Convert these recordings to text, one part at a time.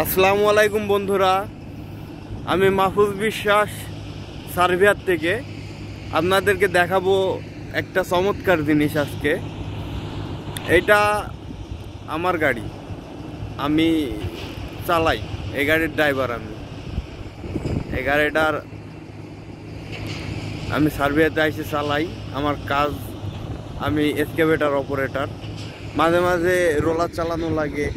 আসসালামু আলাইকুম বন্ধুরা, আমি মাহফুজ বিশ্বাস সার্ভিয়ার থেকে আপনাদেরকে দেখাবো একটা চমৎকার জিনিস। আজকে এটা আমার গাড়ি, আমি চালাই, এই গাড়ির ড্রাইভার। এই গাড়িটার আমি সার্ভিয়াতে এসে চালাই। আমার কাজ, আমি এক্সকাভেটর অপারেটর। মাঝে মাঝে রোলার চালানো লাগে।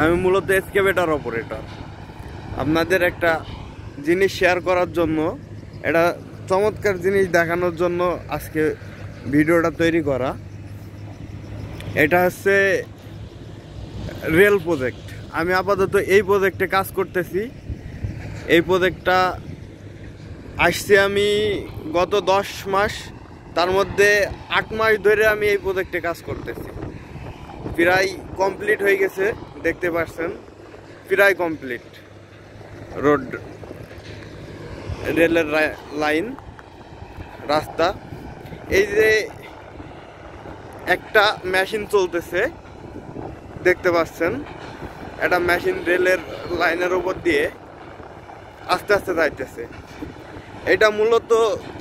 আমি মূলত এক্সকাভেটর অপারেটর। আপনাদের একটা জিনিস শেয়ার করার জন্য, এটা চমৎকার জিনিস দেখানোর জন্য আজকে ভিডিওটা তৈরি করা। এটা হচ্ছে রেল প্রজেক্ট। আমি আপাতত এই প্রজেক্টে কাজ করতেছি। এই প্রজেক্টটা আসছে আমি গত 10 মাস, তার মধ্যে 8 মাস ধরে আমি এই প্রজেক্টে কাজ করতেছি। প্রায় কমপ্লিট হয়ে গেছে, দেখতে পাচ্ছেন, প্রায় কমপ্লিট। রোড, রেলের লাইন, রাস্তা। এই যে একটা মেশিন চলতেছে, দেখতে পাচ্ছেন, একটা মেশিন রেলের লাইনের উপর দিয়ে আস্তে আস্তে যাইতেছে। এটা মূলত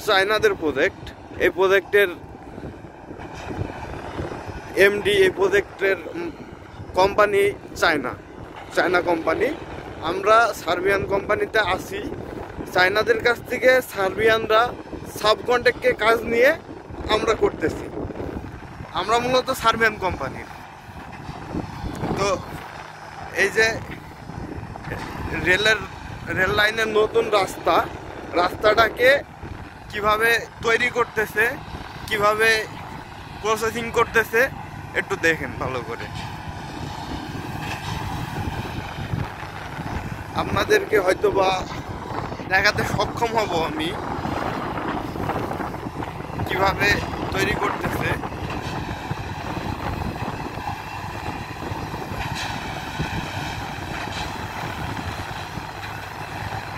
চায়নাদের প্রজেক্ট। এই প্রজেক্টের এমডি, এই প্রজেক্টের কোম্পানি চায়না কোম্পানি। আমরা সার্বিয়ান কোম্পানিতে আছি। চায়নাদের কাছ থেকে সার্বিয়ানরা সাব কন্ট্রাক্টে কাজ নিয়ে আমরা করতেছি। আমরা মূলত সার্বিয়ান কোম্পানির। তো এই যে রেল লাইনের নতুন রাস্তাটাকে কিভাবে তৈরি করতেছে, কিভাবে প্রসেসিং করতেছে, একটু দেখেন ভালো করে। আপনাদেরকে হয়তো বা দেখাতে সক্ষম হব আমি কিভাবে তৈরি করতেছে।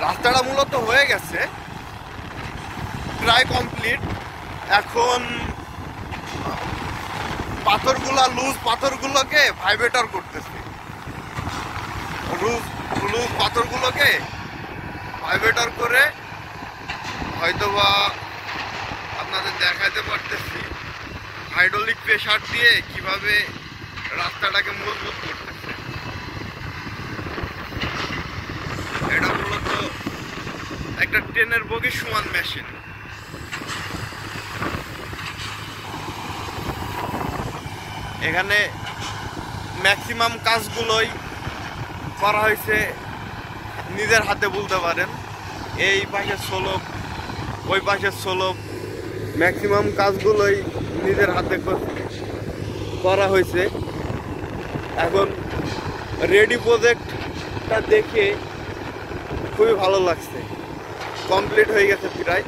রাস্তাটা মূলত হয়ে গেছে, প্রায় কমপ্লিট। এখন লুজ পাথরগুলোকে ভাইব্রেটর করতেছে। লুজ পাথরগুলোকে ভাইব্রেটর করে হয়তোবা আপনাদের দেখাতে পারতেছি হাইড্রোলিক প্রেসার দিয়ে কিভাবে রাস্তাটাকে মজবুত করতেছে। এটা মূলত একটা ট্রেনের বগির সমান মেশিন। এখানে ম্যাক্সিমাম কাজগুলোই করা হয়েছে নিজের হাতে, বলতে পারেন। এই পাশের সোলপ, ওই পাশের সোলপ, ম্যাক্সিমাম কাজগুলোই নিজের হাতে করা হয়েছে। এখন রেডি প্রজেক্টটা দেখে খুবই ভালো লাগছে। কমপ্লিট হয়ে গেছে প্রায়।